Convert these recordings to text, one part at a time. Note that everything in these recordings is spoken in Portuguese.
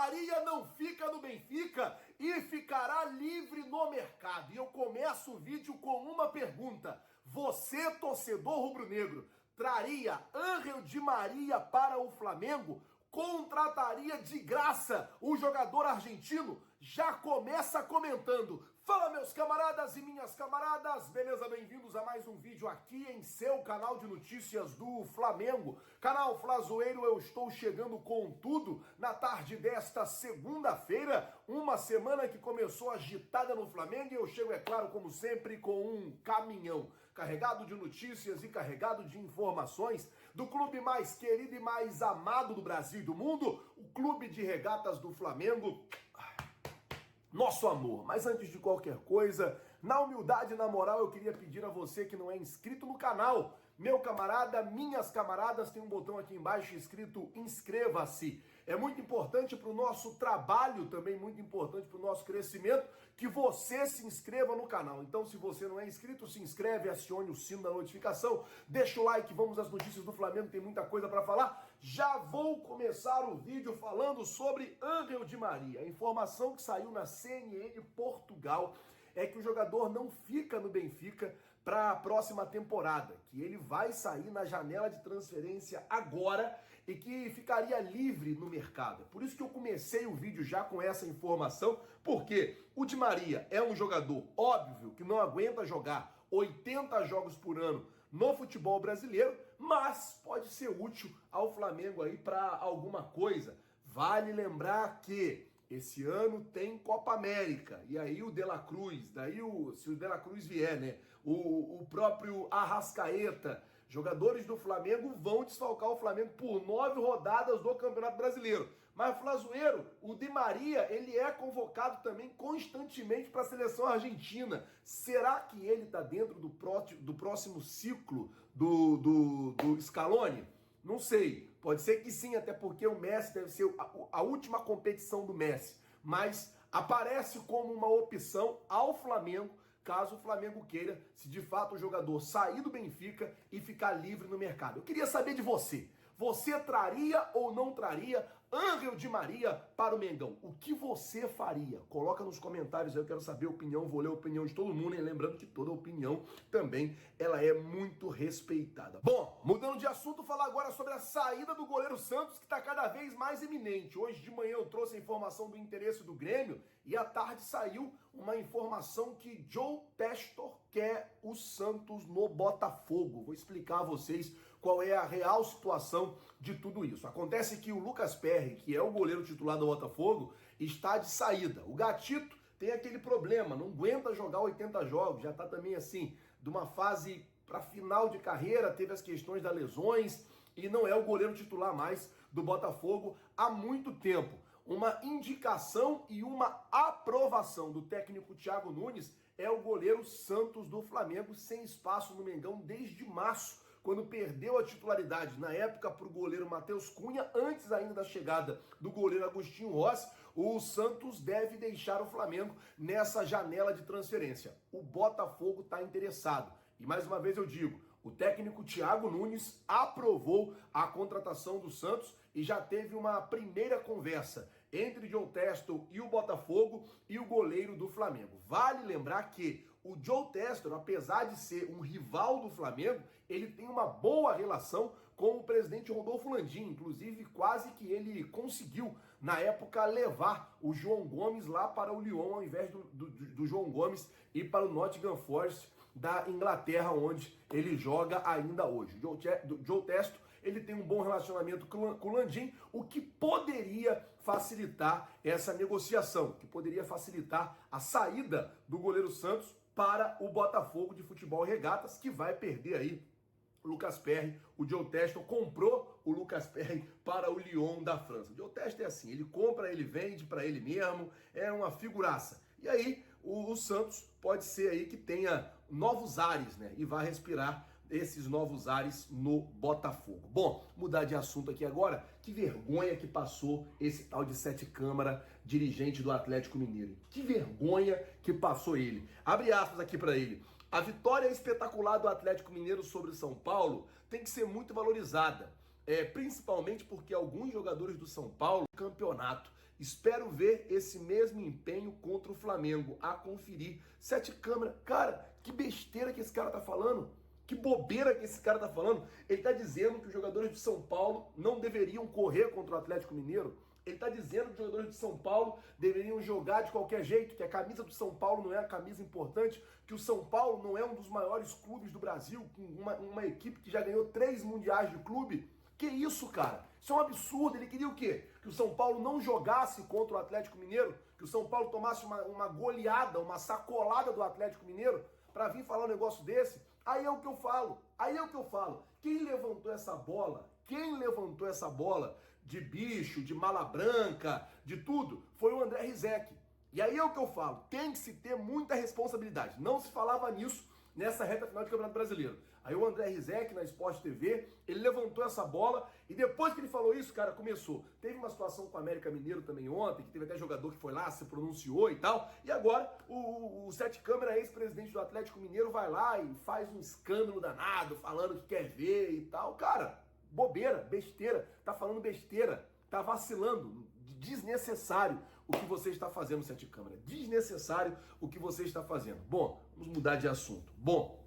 Maria não fica no Benfica e ficará livre no mercado. E eu começo o vídeo com uma pergunta. Você, torcedor rubro-negro, traria Ángel Di Maria para o Flamengo? Contrataria de graça o jogador argentino? Já começa comentando. Fala, meus camaradas e minhas camaradas, beleza? Bem-vindos a mais um vídeo aqui em seu canal de notícias do Flamengo. Canal Flazoeiro, eu estou chegando com tudo na tarde desta segunda-feira, uma semana que começou agitada no Flamengo e eu chego, é claro, como sempre, com um caminhão carregado de notícias e carregado de informações do clube mais querido e mais amado do Brasil e do mundo, o Clube de Regatas do Flamengo. Nosso amor, mas antes de qualquer coisa, na humildade e na moral, eu queria pedir a você que não é inscrito no canal, meu camarada, minhas camaradas, tem um botão aqui embaixo escrito inscreva-se. É muito importante para o nosso trabalho, também muito importante para o nosso crescimento, que você se inscreva no canal. Então, se você não é inscrito, se inscreve, acione o sino da notificação, deixa o like, vamos às notícias do Flamengo, tem muita coisa para falar. Já vou começar o vídeo falando sobre Ángel Di Maria. A informação que saiu na CNN Portugal é que o jogador não fica no Benfica para a próxima temporada, que ele vai sair na janela de transferência agora e que ficaria livre no mercado. Por isso que eu comecei o vídeo já com essa informação, porque o Di Maria é um jogador óbvio que não aguenta jogar 80 jogos por ano no futebol brasileiro, mas pode ser útil ao Flamengo aí para alguma coisa. Vale lembrar que esse ano tem Copa América, e aí o De La Cruz, se o De La Cruz vier, né, o próprio Arrascaeta, jogadores do Flamengo vão desfalcar o Flamengo por 9 rodadas do Campeonato Brasileiro. Mas, Flazoeiro, o Di Maria, ele é convocado também constantemente para a seleção argentina. Será que ele está dentro do próximo ciclo do Scaloni? Não sei, pode ser que sim, até porque o Messi deve ser a última competição do Messi, mas aparece como uma opção ao Flamengo, caso o Flamengo queira, se de fato o jogador sair do Benfica e ficar livre no mercado. Eu queria saber de você. Você traria ou não traria Ángel Di Maria para o Mengão? O que você faria? Coloca nos comentários aí, eu quero saber a opinião, vou ler a opinião de todo mundo, e lembrando que toda opinião também, ela é muito respeitada. Bom, mudando de assunto, falar agora sobre a saída do goleiro Santos, que está cada vez mais iminente. Hoje de manhã eu trouxe a informação do interesse do Grêmio, e à tarde saiu uma informação que Joe Testor quer o Santos no Botafogo. Vou explicar a vocês qual é a real situação de tudo isso. Acontece que o Lucas Perry, que é o goleiro titular do Botafogo, está de saída. O Gatito tem aquele problema, não aguenta jogar 80 jogos, já está também assim, de uma fase para final de carreira, teve as questões das lesões e não é o goleiro titular mais do Botafogo há muito tempo. Uma indicação e uma aprovação do técnico Thiago Nunes é o goleiro Santos do Flamengo, sem espaço no Mengão desde março, quando perdeu a titularidade, na época, para o goleiro Matheus Cunha, antes ainda da chegada do goleiro Agostinho Rossi. O Santos deve deixar o Flamengo nessa janela de transferência. O Botafogo está interessado. E mais uma vez eu digo, o técnico Thiago Nunes aprovou a contratação do Santos e já teve uma primeira conversa entre Joe Testor e o Botafogo e o goleiro do Flamengo. Vale lembrar que o Joe Testor, apesar de ser um rival do Flamengo, ele tem uma boa relação com o presidente Rodolfo Landim. Inclusive, quase que ele conseguiu, na época, levar o João Gomes lá para o Lyon, ao invés do João Gomes ir para o Nottingham Forest da Inglaterra, onde ele joga ainda hoje. O Joe Testor, ele tem um bom relacionamento com o Landim, o que poderia facilitar essa negociação, que poderia facilitar a saída do goleiro Santos para o Botafogo de Futebol Regatas, que vai perder aí o Lucas Perry. O Joe Testor comprou o Lucas Perry para o Lyon da França. O Joe Testor é assim, ele compra, ele vende para ele mesmo, é uma figuraça. E aí o Santos pode ser aí que tenha novos ares, né? E vai respirar esses novos ares no Botafogo. Bom, mudar de assunto aqui agora. Que vergonha que passou esse tal de Sete Câmara, dirigente do Atlético Mineiro. Que vergonha que passou ele. Abre aspas aqui para ele. A vitória espetacular do Atlético Mineiro sobre o São Paulo tem que ser muito valorizada. Principalmente porque alguns jogadores do São Paulo, campeonato, Espero ver esse mesmo empenho contra o Flamengo. A conferir. 7 câmeras. Cara, que besteira que esse cara tá falando. Que bobeira que esse cara tá falando. Ele tá dizendo que os jogadores de São Paulo não deveriam correr contra o Atlético Mineiro. Ele tá dizendo que os jogadores de São Paulo deveriam jogar de qualquer jeito, que a camisa do São Paulo não é a camisa importante, que o São Paulo não é um dos maiores clubes do Brasil, com uma equipe que já ganhou 3 mundiais de clube. Que isso, cara? Isso é um absurdo. Ele queria o quê? Que o São Paulo não jogasse contra o Atlético Mineiro? Que o São Paulo tomasse uma goleada, uma sacolada do Atlético Mineiro para vir falar um negócio desse? Aí é o que eu falo. Quem levantou essa bola? De bicho, de mala branca, de tudo, foi o André Rizek. E aí é o que eu falo. Tem que se ter muita responsabilidade. Não se falava nisso nessa reta final de Campeonato Brasileiro. Aí o André Rizek, na Sport TV, ele levantou essa bola e depois que ele falou isso, cara, começou. Teve uma situação com o América Mineiro também ontem, que teve até jogador que foi lá, se pronunciou e tal. E agora o Sete Câmara, ex-presidente do Atlético Mineiro, vai lá e faz um escândalo danado, falando que quer ver e tal. Cara, bobeira, besteira, tá falando besteira, tá vacilando, desnecessário o que você está fazendo, Sete Câmara. Desnecessário o que você está fazendo. Bom, vamos mudar de assunto. Bom,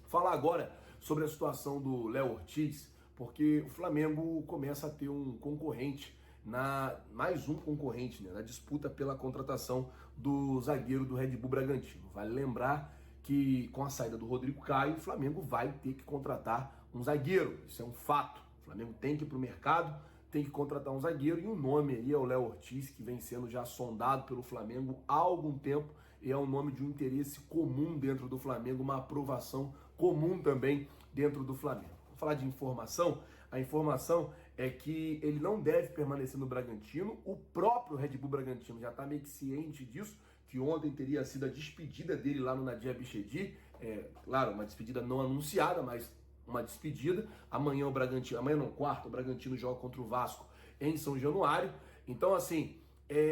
falar agora sobre a situação do Léo Ortiz, porque o Flamengo começa a ter um concorrente, mais um concorrente, né, na disputa pela contratação do zagueiro do Red Bull Bragantino. Vale lembrar que com a saída do Rodrigo Caio, o Flamengo vai ter que contratar um zagueiro. Isso é um fato. O Flamengo tem que ir para o mercado, tem que contratar um zagueiro, e o nome aí é o Léo Ortiz, que vem sendo já sondado pelo Flamengo há algum tempo, e é um nome de um interesse comum dentro do Flamengo, uma aprovação comum também dentro do Flamengo. Vamos falar de informação. A informação é que ele não deve permanecer no Bragantino. O próprio Red Bull Bragantino já está meio que ciente disso, que ontem teria sido a despedida dele lá no Nadia Bichedi. Claro, uma despedida não anunciada, mas uma despedida. Amanhã o Bragantino, amanhã não, quarta, o Bragantino joga contra o Vasco em São Januário. Então, assim,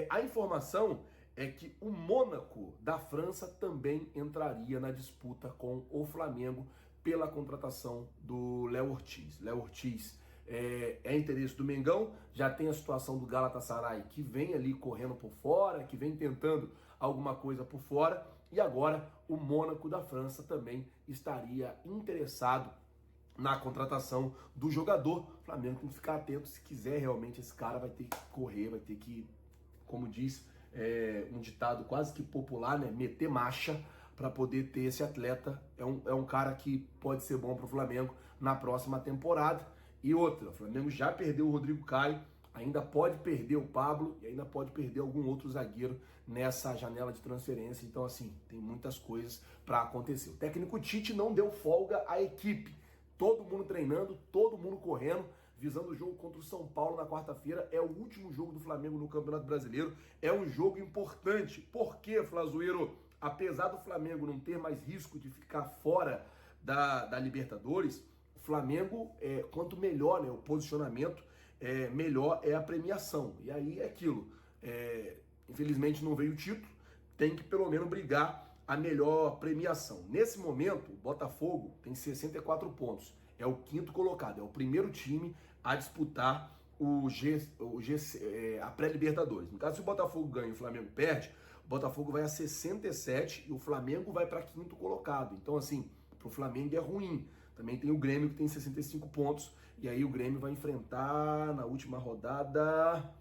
a informação é que o Mônaco da França também entraria na disputa com o Flamengo pela contratação do Léo Ortiz. Léo Ortiz é interesse do Mengão, já tem a situação do Galatasaray, que vem ali correndo por fora, que vem tentando alguma coisa por fora, e agora o Mônaco da França também estaria interessado na contratação do jogador. O Flamengo tem que ficar atento, se quiser realmente esse cara vai ter que correr, vai ter que, como diz um ditado quase que popular, né, meter marcha para poder ter esse atleta. É um cara que pode ser bom para o Flamengo na próxima temporada. E outra, o Flamengo já perdeu o Rodrigo Caio, ainda pode perder o Pablo e ainda pode perder algum outro zagueiro nessa janela de transferência. Então, assim, tem muitas coisas para acontecer. O técnico Tite não deu folga à equipe. Todo mundo treinando, todo mundo correndo, visando o jogo contra o São Paulo na quarta-feira. É o último jogo do Flamengo no Campeonato Brasileiro. É um jogo importante. Por quê, Flazoeiro? Apesar do Flamengo não ter mais risco de ficar fora da Libertadores, o Flamengo, quanto melhor, né, o posicionamento, melhor é a premiação. E aí é aquilo. Infelizmente não veio o título, tem que pelo menos brigar a melhor premiação. Nesse momento, o Botafogo tem 64 pontos. É o quinto colocado, é o primeiro time a disputar a pré-Libertadores. No caso, se o Botafogo ganha e o Flamengo perde, o Botafogo vai a 67 e o Flamengo vai para quinto colocado. Então, assim, para o Flamengo é ruim. Também tem o Grêmio que tem 65 pontos. E aí o Grêmio vai enfrentar na última rodada...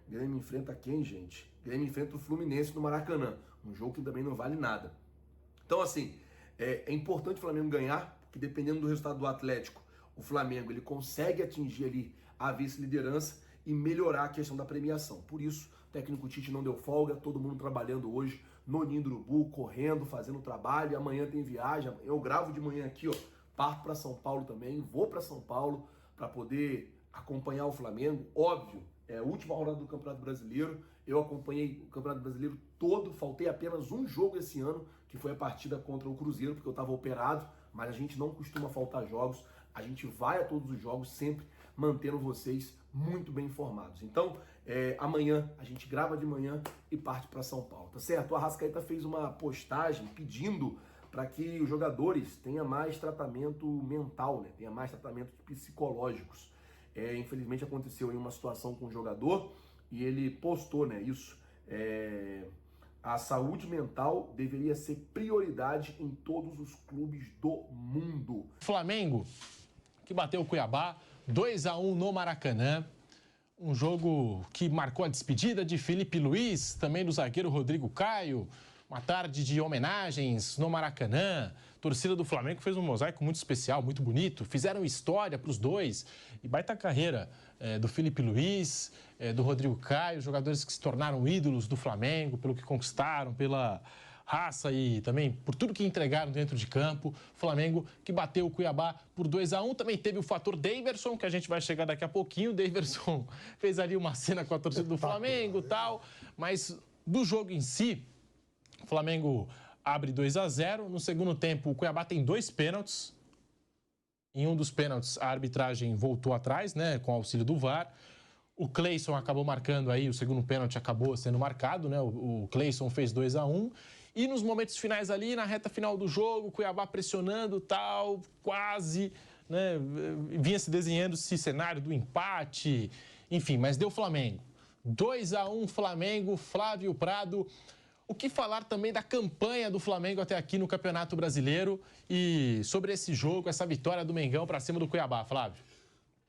O Grêmio enfrenta quem, gente? O Grêmio enfrenta o Fluminense no Maracanã. Um jogo que também não vale nada. Então, assim, é importante o Flamengo ganhar, porque dependendo do resultado do Atlético, o Flamengo ele consegue atingir ali a vice-liderança e melhorar a questão da premiação. Por isso, o técnico Tite não deu folga, todo mundo trabalhando hoje no Ninho do Urubu, correndo, fazendo trabalho. Amanhã tem viagem, eu gravo de manhã aqui, ó, parto para São Paulo também, vou para São Paulo para poder acompanhar o Flamengo. Óbvio, é a última rodada do Campeonato Brasileiro, eu acompanhei o Campeonato Brasileiro todo, faltei apenas um jogo esse ano, que foi a partida contra o Cruzeiro, porque eu estava operado, mas a gente não costuma faltar jogos, a gente vai a todos os jogos, sempre mantendo vocês muito bem informados. Então, amanhã, a gente grava de manhã e parte para São Paulo, tá certo? O Arrascaeta fez uma postagem pedindo para que os jogadores tenham mais tratamento mental, né? Tenham mais tratamento psicológicos. Infelizmente aconteceu aí uma situação com o jogador e ele postou, né, isso. A saúde mental deveria ser prioridade em todos os clubes do mundo. Flamengo, que bateu o Cuiabá, 2-1 no Maracanã. Um jogo que marcou a despedida de Felipe Luiz, também do zagueiro Rodrigo Caio. Uma tarde de homenagens no Maracanã. A torcida do Flamengo fez um mosaico muito especial, muito bonito. Fizeram história para os dois. E baita carreira do Felipe Luiz, do Rodrigo Caio, jogadores que se tornaram ídolos do Flamengo, pelo que conquistaram, pela raça e também por tudo que entregaram dentro de campo. Flamengo que bateu o Cuiabá por 2-1. Também teve o fator Daverson, que a gente vai chegar daqui a pouquinho. O Daverson fez ali uma cena com a torcida do Flamengo e tal. Mas do jogo em si, o Flamengo abre 2-0. No segundo tempo, o Cuiabá tem 2 pênaltis. Em um dos pênaltis, a arbitragem voltou atrás, né, com o auxílio do VAR. O Cleison acabou marcando aí, o segundo pênalti acabou sendo marcado, né? O Cleison fez 2-1. E nos momentos finais ali, na reta final do jogo, o Cuiabá pressionando tal, quase, né? Vinha se desenhando esse cenário do empate, enfim, mas deu Flamengo. 2-1 Flamengo, Flávio Prado. O que falar também da campanha do Flamengo até aqui no Campeonato Brasileiro e sobre esse jogo, essa vitória do Mengão para cima do Cuiabá, Flávio?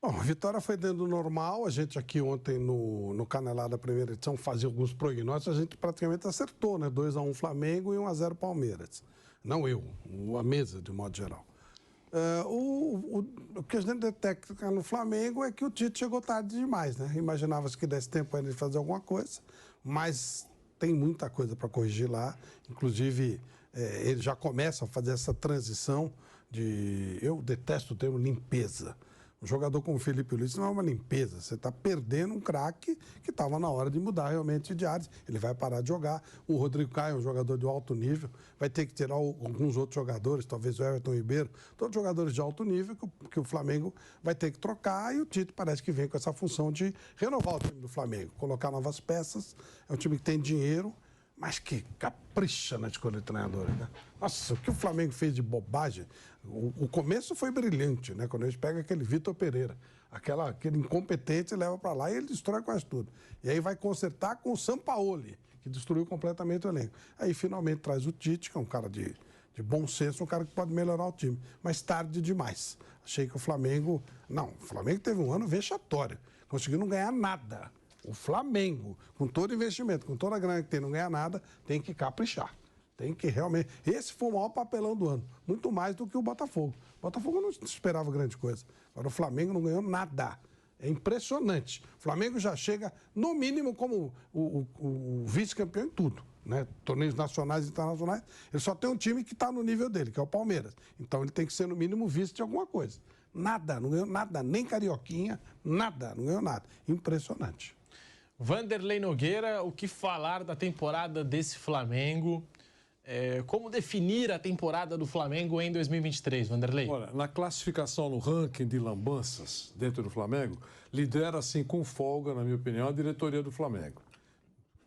Bom, a vitória foi dentro do normal. A gente aqui ontem no Canelada primeira edição fazia alguns prognósticos. A gente praticamente acertou, né? 2-1 Flamengo e 1-0 Palmeiras. Não eu, a mesa de modo geral. O que a gente detecta no Flamengo é que o Tite chegou tarde demais, né? Imaginava-se que desse tempo ainda de fazer alguma coisa, mas tem muita coisa para corrigir lá. Inclusive, ele já começa a fazer essa transição de... Eu detesto o termo limpeza. Um jogador como o Felipe Luiz não é uma limpeza. Você está perdendo um craque que estava na hora de mudar realmente de área. Ele vai parar de jogar. O Rodrigo Caio é um jogador de alto nível. Vai ter que tirar alguns outros jogadores, talvez o Everton Ribeiro, todos jogadores de alto nível que o Flamengo vai ter que trocar. E o Tite parece que vem com essa função de renovar o time do Flamengo, colocar novas peças. É um time que tem dinheiro, mas que capricha na escolha de treinador, né? Nossa, o que o Flamengo fez de bobagem. O começo foi brilhante, né? Quando eles pegam aquele Vitor Pereira, aquele incompetente, leva para lá e ele destrói quase tudo. E aí vai consertar com o Sampaoli, que destruiu completamente o elenco. Aí finalmente traz o Tite, que é um cara de bom senso, um cara que pode melhorar o time. Mas tarde demais. Achei que o Flamengo... Não, o Flamengo teve um ano vexatório. Conseguiu não ganhar nada. O Flamengo, com todo o investimento, com toda a grana que tem, não ganha nada, tem que caprichar. Tem que realmente... Esse foi o maior papelão do ano. Muito mais do que o Botafogo. O Botafogo não esperava grande coisa. Agora o Flamengo não ganhou nada. É impressionante. O Flamengo já chega, no mínimo, como o vice-campeão em tudo, né? Torneios nacionais e internacionais. Ele só tem um time que está no nível dele, que é o Palmeiras. Então ele tem que ser, no mínimo, vice de alguma coisa. Nada, não ganhou nada. Nem carioquinha, nada, não ganhou nada. Impressionante. Vanderlei Nogueira, o que falar da temporada desse Flamengo? Como definir a temporada do Flamengo em 2023, Vanderlei? Olha, na classificação no ranking de lambanças dentro do Flamengo, lidera, assim, com folga, na minha opinião, a diretoria do Flamengo.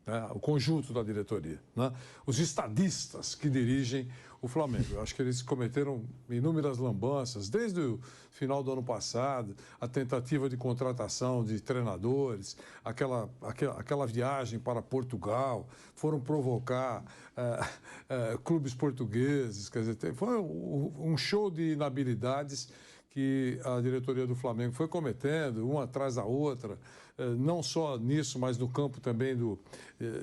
Né? O conjunto da diretoria. Né? Os estadistas que dirigem o Flamengo. Eu acho que eles cometeram inúmeras lambanças, desde o final do ano passado, a tentativa de contratação de treinadores, aquela viagem para Portugal, foram provocar clubes portugueses, quer dizer, foi um show de inabilidades que a diretoria do Flamengo foi cometendo, uma atrás da outra, não só nisso, mas no campo também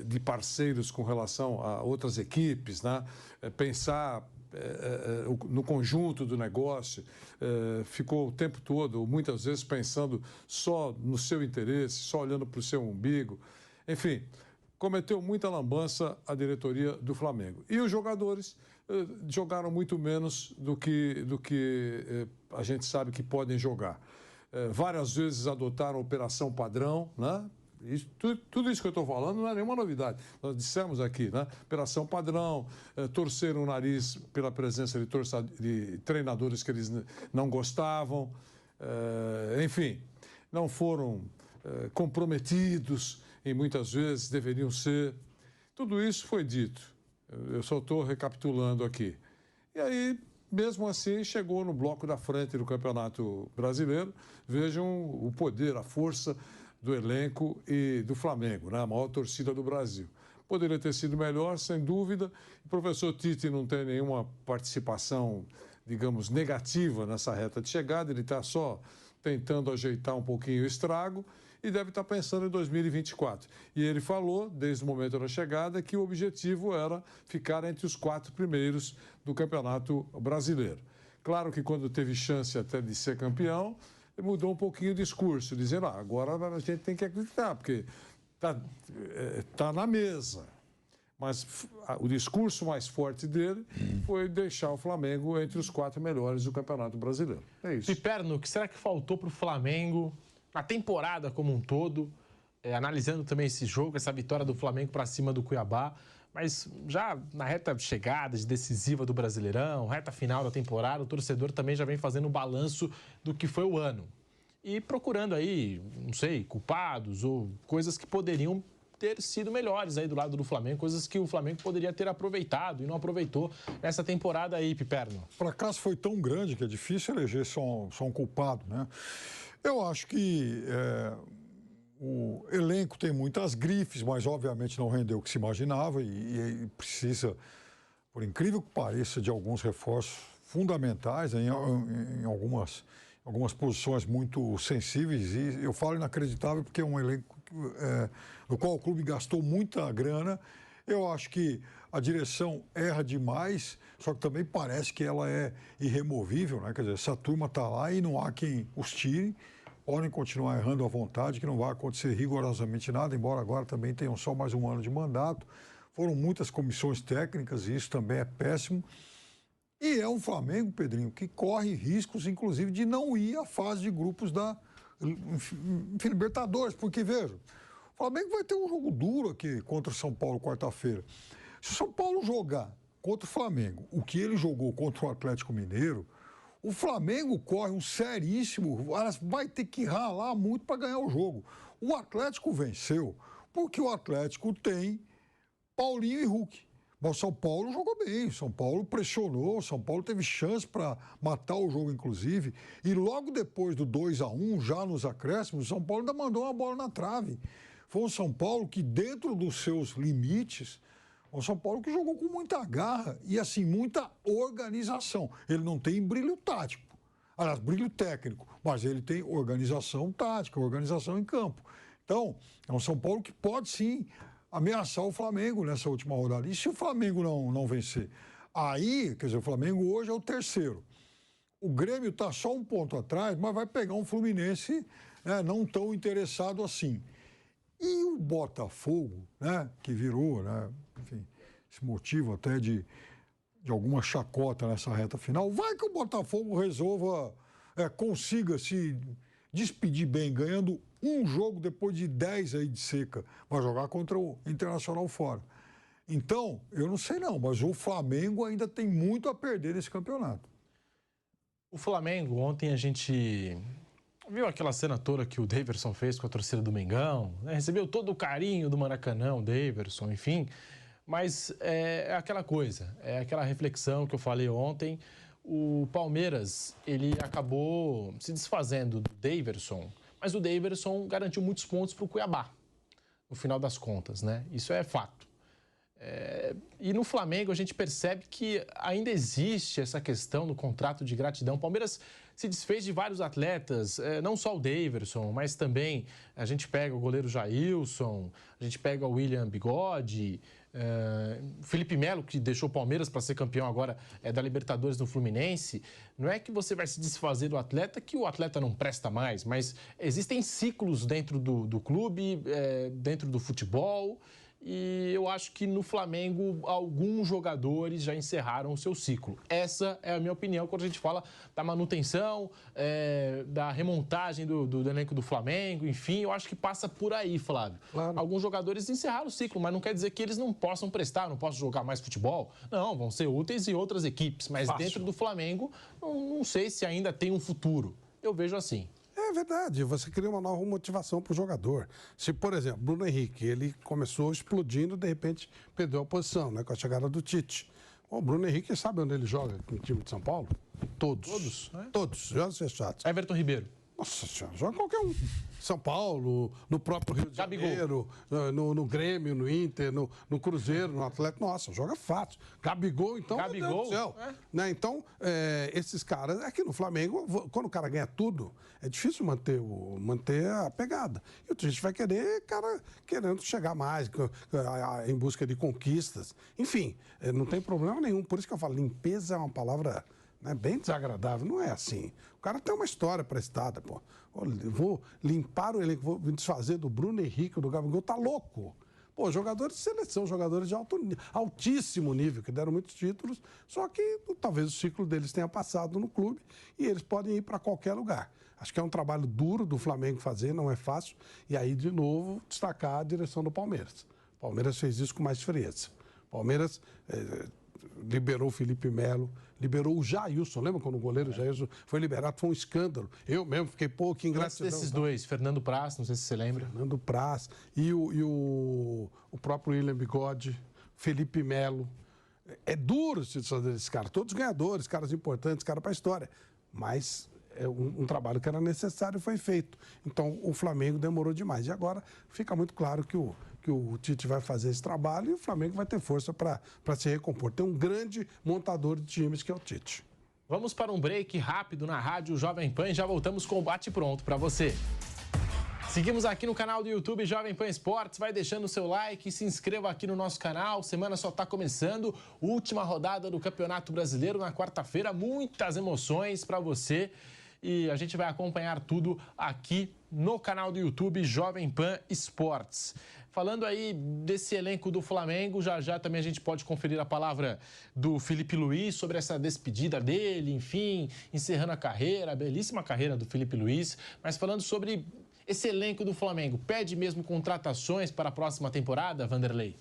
de parceiros com relação a outras equipes, né? Pensar no conjunto do negócio, ficou o tempo todo, muitas vezes, pensando só no seu interesse, só olhando para o seu umbigo. Enfim, cometeu muita lambança a diretoria do Flamengo. E os jogadores jogaram muito menos do que a gente sabe que podem jogar. Várias vezes adotaram a operação padrão, né? Tudo isso que eu estou falando não é nenhuma novidade. Nós dissemos aqui, né? Operação padrão, torceram o nariz pela presença de treinadores que eles não gostavam, enfim, não foram comprometidos e muitas vezes deveriam ser. Tudo isso foi dito. Eu só estou recapitulando aqui. E aí, mesmo assim, chegou no bloco da frente do Campeonato Brasileiro. Vejam o poder, a força do elenco e do Flamengo, né? A maior torcida do Brasil. Poderia ter sido melhor, sem dúvida. O professor Tite não tem nenhuma participação, digamos, negativa nessa reta de chegada. Ele está só tentando ajeitar um pouquinho o estrago e deve estar pensando em 2024. E ele falou, desde o momento da chegada, que o objetivo era ficar entre os 4 primeiros do Campeonato Brasileiro. Claro que quando teve chance até de ser campeão, ele mudou um pouquinho o discurso, dizendo, agora a gente tem que acreditar, porque está na mesa. Mas o discurso mais forte dele foi deixar o Flamengo entre os 4 melhores do Campeonato Brasileiro. É isso. Piperno, o que será que faltou para o Flamengo na temporada como um todo, analisando também esse jogo, essa vitória do Flamengo para cima do Cuiabá, mas já na reta chegada, decisiva do Brasileirão, reta final da temporada, o torcedor também já vem fazendo um balanço do que foi o ano. E procurando aí, não sei, culpados ou coisas que poderiam ter sido melhores aí do lado do Flamengo, coisas que o Flamengo poderia ter aproveitado e não aproveitou nessa temporada aí, Piperno. O fracasso foi tão grande que é difícil eleger só um culpado, né? Eu acho que o elenco tem muitas grifes, mas obviamente não rendeu o que se imaginava e precisa, por incrível que pareça, de alguns reforços fundamentais em algumas posições muito sensíveis. E eu falo inacreditável porque é um elenco no qual o clube gastou muita grana. Eu acho que a direção erra demais, só que também parece que ela é irremovível, né? Quer dizer, essa turma está lá e não há quem os tire. Podem continuar errando à vontade, que não vai acontecer rigorosamente nada, embora agora também tenham só mais um ano de mandato. Foram muitas comissões técnicas e isso também é péssimo. E é um Flamengo, Pedrinho, que corre riscos, inclusive, de não ir à fase de grupos da Libertadores, porque, veja, o Flamengo vai ter um jogo duro aqui contra o São Paulo quarta-feira. Se o São Paulo jogar contra o Flamengo o que ele jogou contra o Atlético Mineiro, o Flamengo corre um seríssimo, vai ter que ralar muito para ganhar o jogo. O Atlético venceu porque o Atlético tem Paulinho e Hulk. Mas o São Paulo jogou bem, o São Paulo pressionou, o São Paulo teve chance para matar o jogo, inclusive. E logo depois do 2-1, já nos acréscimos, o São Paulo ainda mandou uma bola na trave. Foi um São Paulo que, dentro dos seus limites, o São Paulo que jogou com muita garra e, assim, muita organização. Ele não tem brilho tático, aliás, brilho técnico, mas ele tem organização tática, organização em campo. Então, é um São Paulo que pode, sim, ameaçar o Flamengo nessa última rodada. E se o Flamengo não vencer? Aí, quer dizer, o Flamengo hoje é o terceiro. O Grêmio está só um ponto atrás, mas vai pegar um Fluminense, né, não tão interessado assim. E o Botafogo, né, que virou, né, enfim, esse motivo até de alguma chacota nessa reta final, vai que o Botafogo resolva, consiga se despedir bem, ganhando um jogo depois de 10 aí de seca, vai jogar contra o Internacional fora. Então, eu não sei não, mas o Flamengo ainda tem muito a perder nesse campeonato. O Flamengo, ontem a gente viu aquela cena toda que o Daverson fez com a torcida do Mengão, né? Recebeu todo o carinho do Maracanã, o Daverson, enfim, mas é aquela coisa, é aquela reflexão que eu falei ontem. O Palmeiras, ele acabou se desfazendo do Daverson, mas o Daverson garantiu muitos pontos para o Cuiabá, no final das contas, né? Isso é fato. E no Flamengo a gente percebe que ainda existe essa questão do contrato de gratidão. O Palmeiras se desfez de vários atletas, não só o Daverson, mas também a gente pega o goleiro Jailson, a gente pega o William Bigode, Felipe Melo, que deixou o Palmeiras para ser campeão agora da Libertadores no Fluminense. Não é que você vai se desfazer do atleta que o atleta não presta mais, mas existem ciclos dentro do clube, dentro do futebol. E eu acho que no Flamengo alguns jogadores já encerraram o seu ciclo. Essa é a minha opinião quando a gente fala da manutenção, da remontagem do elenco do Flamengo, enfim, eu acho que passa por aí, Flávio. Claro. Alguns jogadores encerraram o ciclo, mas não quer dizer que eles não possam prestar, não possam jogar mais futebol. Não, vão ser úteis em outras equipes, mas dentro do Flamengo, não sei se ainda tem um futuro. Eu vejo assim. É verdade, você cria uma nova motivação para o jogador. Se, por exemplo, Bruno Henrique, ele começou explodindo, de repente perdeu a posição, né, com a chegada do Tite. O Bruno Henrique sabe onde ele joga no time de São Paulo? Todos. Todos, né? Todos, jogos fechados. Everton Ribeiro. Nossa senhora, joga qualquer um. São Paulo, no próprio Rio de Janeiro, no Grêmio, no Inter, no Cruzeiro, no Atlético. Nossa, joga fácil. Gabigol, então, meu Deus do céu. Né? Então, esses caras... É que no Flamengo, quando o cara ganha tudo, é difícil manter a pegada. E o gente vai querer, cara, querendo chegar mais, em busca de conquistas. Enfim, não tem problema nenhum. Por isso que eu falo, limpeza é uma palavra... bem desagradável, não é assim. O cara tem uma história prestada, pô. Vou limpar o elenco, vou me desfazer do Bruno Henrique, do Gabigol, tá louco. Pô, jogadores de seleção, jogadores de altíssimo nível, que deram muitos títulos, só que talvez o ciclo deles tenha passado no clube e eles podem ir para qualquer lugar. Acho que é um trabalho duro do Flamengo fazer, não é fácil. E aí, de novo, destacar a direção do Palmeiras. O Palmeiras fez isso com mais frieza. O Palmeiras... liberou o Felipe Melo, liberou o Jailson. Lembra quando o goleiro Jailson foi liberado? Foi um escândalo. Eu mesmo fiquei, que ingratidão. Desses dois, Fernando Praz, não sei se você lembra. Fernando Praz e o próprio William Bigode, Felipe Melo. É duro se fazer esses caras. Todos ganhadores, caras importantes, caras para a história. Mas é um trabalho que era necessário e foi feito. Então, o Flamengo demorou demais. E agora fica muito claro que o Tite vai fazer esse trabalho e o Flamengo vai ter força para se recompor. Tem um grande montador de times que é o Tite. Vamos para um break rápido na Rádio Jovem Pan e já voltamos com o Bate Pronto para você. Seguimos aqui no canal do YouTube Jovem Pan Esportes. Vai deixando o seu like e se inscreva aqui no nosso canal. Semana só está começando. Última rodada do Campeonato Brasileiro na quarta-feira. Muitas emoções para você. E a gente vai acompanhar tudo aqui no canal do YouTube Jovem Pan Esportes. Falando aí desse elenco do Flamengo, já também a gente pode conferir a palavra do Felipe Luiz sobre essa despedida dele, enfim, encerrando a carreira, a belíssima carreira do Felipe Luiz. Mas falando sobre esse elenco do Flamengo, pede mesmo contratações para a próxima temporada, Vanderlei?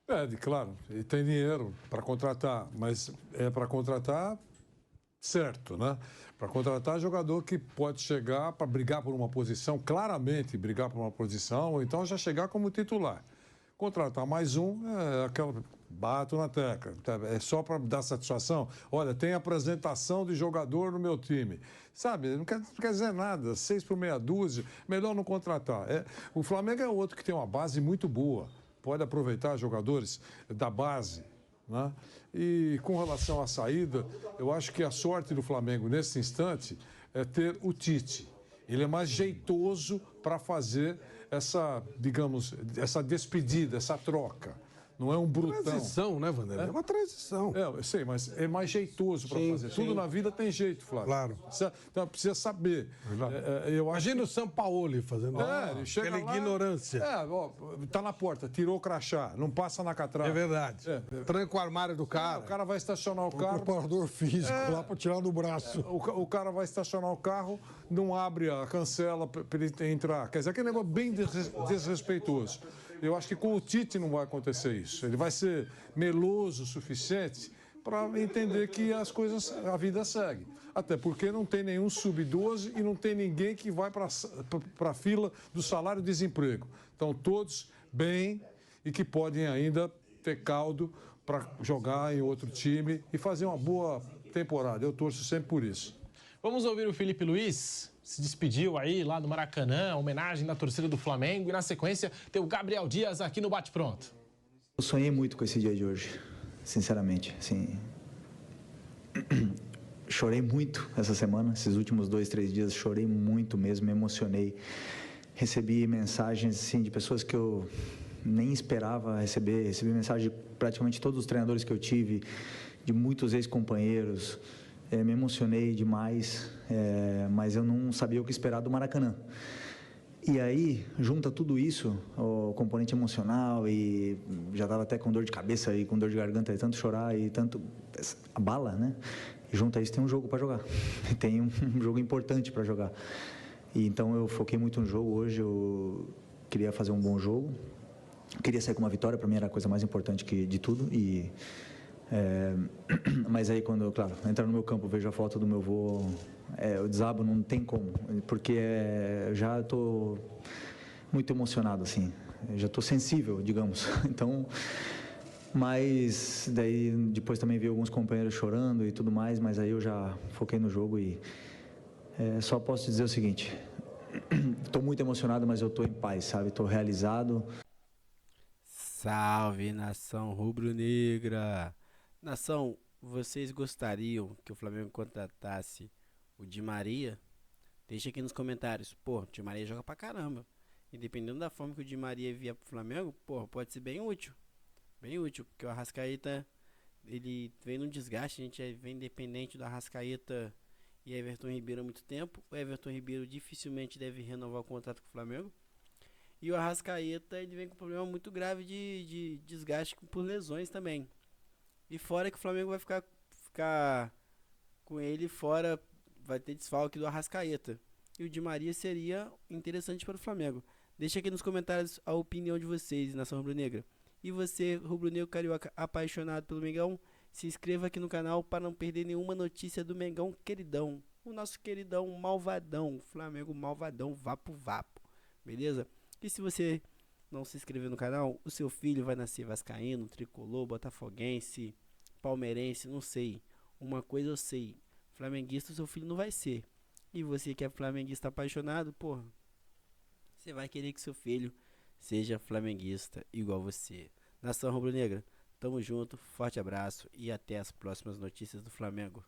Pede, claro. E tem dinheiro para contratar, mas é para contratar certo, né? Para contratar jogador que pode chegar para brigar por uma posição, claramente brigar por uma posição, ou então já chegar como titular. Contratar mais um, aquela bato na tecla. É só para dar satisfação. Olha, tem apresentação de jogador no meu time. Sabe, não quer dizer nada. 6 por meia dúzia, melhor não contratar. O Flamengo é outro que tem uma base muito boa. Pode aproveitar jogadores da base, né? E com relação à saída, eu acho que a sorte do Flamengo nesse instante é ter o Tite. Ele é mais jeitoso para fazer essa, digamos, essa despedida, essa troca. Não é um brutão. Transição, né, Vanderlei? É uma transição. Eu sei, mas é mais jeitoso para fazer. Sim. Tudo na vida tem jeito, Flávio. Claro. Então precisa saber. Imagina o Sampaoli fazendo aquela ignorância. Tá na porta, tirou o crachá, não passa na catraca. É verdade. Tranca o armário do cara. O cara vai estacionar o carro. O preparador físico lá para tirar do braço. O cara vai estacionar o carro, não abre a cancela para ele entrar. Quer dizer, aquele negócio bem desrespeitoso. Eu acho que com o Tite não vai acontecer isso. Ele vai ser meloso o suficiente para entender que as coisas, a vida segue. Até porque não tem nenhum sub-12 e não tem ninguém que vai para a fila do salário-desemprego. Então, todos bem e que podem ainda ter caldo para jogar em outro time e fazer uma boa temporada. Eu torço sempre por isso. Vamos ouvir o Felipe Luiz. Se despediu aí lá do Maracanã, homenagem da torcida do Flamengo. E na sequência tem o Gabriel Dias aqui no Bate Pronto. Eu sonhei muito com esse dia de hoje, sinceramente. Assim, chorei muito essa semana, esses últimos 2, 3 dias, chorei muito mesmo, me emocionei. Recebi mensagens assim, de pessoas que eu nem esperava receber. Recebi mensagem de praticamente todos os treinadores que eu tive, de muitos ex-companheiros. Me emocionei demais, mas eu não sabia o que esperar do Maracanã. E aí, junta tudo isso, o componente emocional, e já estava até com dor de cabeça e com dor de garganta, de tanto chorar e tanto... a bala, né? E junto a isso tem um jogo para jogar, tem um jogo importante para jogar. E então eu foquei muito no jogo hoje, eu queria fazer um bom jogo, queria sair com uma vitória, para mim era a coisa mais importante de tudo, e... mas aí quando, claro, entrar no meu campo, vejo a foto do meu avô, o desabo não tem como, porque já estou muito emocionado, assim, já estou sensível, digamos, então, mas daí depois também vi alguns companheiros chorando e tudo mais, mas aí eu já foquei no jogo e Só posso dizer o seguinte, estou muito emocionado, mas eu estou em paz, sabe? Estou realizado. Salve, nação rubro-negra! Nação, vocês gostariam que o Flamengo contratasse o Di Maria? Deixa aqui nos comentários. Pô, o Di Maria joga pra caramba. E dependendo da forma que o Di Maria vier pro Flamengo, pô, pode ser bem útil. Bem útil, porque o Arrascaeta, ele vem num desgaste, a gente vem dependente do Arrascaeta e Everton Ribeiro há muito tempo. O Everton Ribeiro dificilmente deve renovar o contrato com o Flamengo. E o Arrascaeta, ele vem com um problema muito grave de desgaste por lesões também. E fora que o Flamengo vai ficar com ele fora, vai ter desfalque do Arrascaeta. E o Di Maria seria interessante para o Flamengo. Deixa aqui nos comentários a opinião de vocês, nação rubro-negra. E você, rubro-negro carioca apaixonado pelo Mengão, se inscreva aqui no canal para não perder nenhuma notícia do Mengão queridão. O nosso queridão malvadão, Flamengo malvadão, vapo vapo. Beleza? E se você não se inscrever no canal, o seu filho vai nascer vascaíno, tricolor, botafoguense, palmeirense, não sei. Uma coisa eu sei, flamenguista o seu filho não vai ser. E você que é flamenguista apaixonado, porra, você vai querer que seu filho seja flamenguista igual você. Nação rubro-negra, tamo junto, forte abraço e até as próximas notícias do Flamengo.